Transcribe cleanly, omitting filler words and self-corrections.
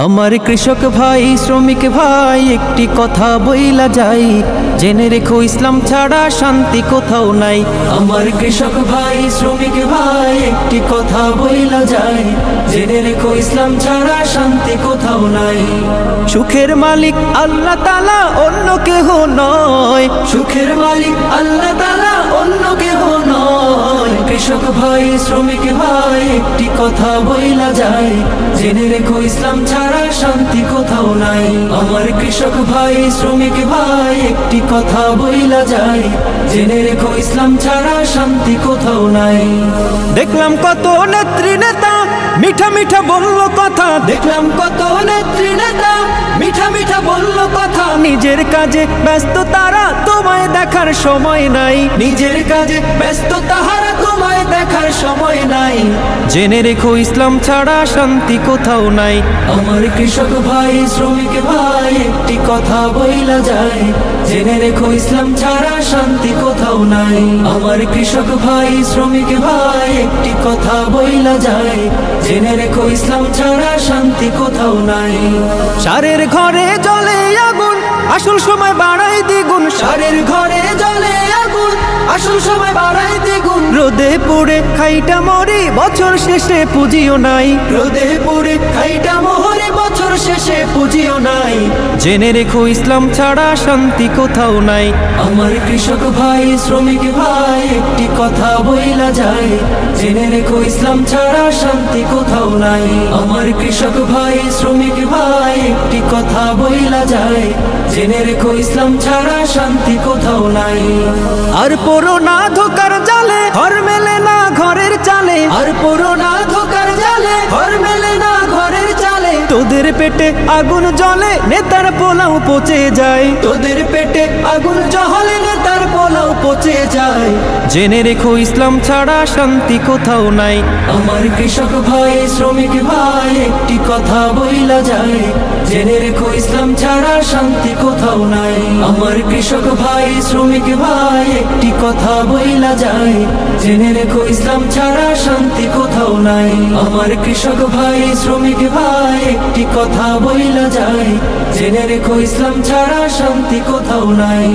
আমার কৃষক ভাই শ্রমিক ভাই একটি কথা বইলা যাই, জেনে রেখো ইসলাম ছাড়া শান্তি কোথাও নাই। আমার কৃষক ভাই শ্রমিক ভাই একটি কথা বইলা যাই, জেনে রেখো ইসলাম ছাড়া শান্তি কোথাও নাই। সুখের মালিক আল্লাহ তাআলা অন্য কেহ নয়, সুখের মালিক আল্লাহ তাআলা অন্য কেহ নয়। কৃষক ভাই শ্রমিক ভাই একটি কথা বইলা যায়, জেনে রেখো ইসলাম ছাড়া শান্তি কোথাও নাই। আমার কৃষক ভাই শ্রমিক ভাই একটি কথা বইলা যায়, জেনে রেখো ইসলাম ছাড়া শান্তি কোথাও নাই। দেখলাম কত নেত্রী নেতা মিঠা মিঠা বলল কথা, দেখলাম কত নেত্রী নেতা মিঠা মিঠা বলল কথা। নিজের কাজে ব্যস্ত তারা, তোমায় দেখার সময় নাই। নিজের কাজে ব্যস্ত তাহারা, তোমায় দেখার সময় নাই। জেনে রেখো ইসলাম ছাড়া শান্তি কোথাও নাই। আমার কৃষক ভাই শ্রমিক ভাই একটি কথা বইলা যায়, জেনে রেখো ইসলাম ছাড়া শান্তি কোথাও নাই। আমার কৃষক ভাই শ্রমিক ভাই একটি কথা বইলা যায়, জেনে রেখো ইসলাম ছাড়া শান্তি কোথাও নাই। সারের ঘরে জ্বলে আগুন, আসল সময় বাড়াই দ্বিগুণ। সারের ঘরে জ্বলে আগুন, আসল সময় বাড়াই দ্বিগুণ। রোদে পুড়ে খাইটা মরি, বছর শেষে পুঁজিও নাই। রোদে পুড়ে খাইটা মরি, বছর শেষে পুঁজিও নাই। জেনে রেখো ইসলাম ছাড়া শান্তি কোথাও নাই। আমার কৃষক ভাই শ্রমিক ভাই একটি কথা বইলা যায়, জেনে রেখো ইসলাম ছাড়া শান্তি কোথাও নাই। আমার কৃষক ভাই শ্রমিক ভাই একটি কথা বইলা যায়, জেনে রেখো ইসলাম ছাড়া শান্তি কোথাও নাই। আর পড়ো না ধোকার জালে, ঘর মেলে না ঘরের চালে। আর পড়ো না ধোকার জালে, ঘর মেলে না ঘরের চালে। তোদের পেটে আগুন জ্বলে, নেতার পোলাও পচে যায়। তোদের পেটে আগুন জ্বলে, নেতার পোলাও পচে যায়। জেনে রেখো ইসলাম ছাড়া শান্তি কোথাও নাই। আমার কৃষক ভাই শ্রমিক ভাই একটি কথা বইলা যায়, জেনে রেখো ইসলাম ছাড়া শান্তি কোথাও নাই। আমার কৃষক ভাই শ্রমিক ভাই একটি কথা বইলা যায়, জেনে রেখো ইসলাম ছাড়া শান্তি কোথাও নাই। আমার কৃষক ভাই শ্রমিক ভাই একটি কথা বইলা যায়, জেনে রেখো ইসলাম ছাড়া শান্তি কোথাও নাই।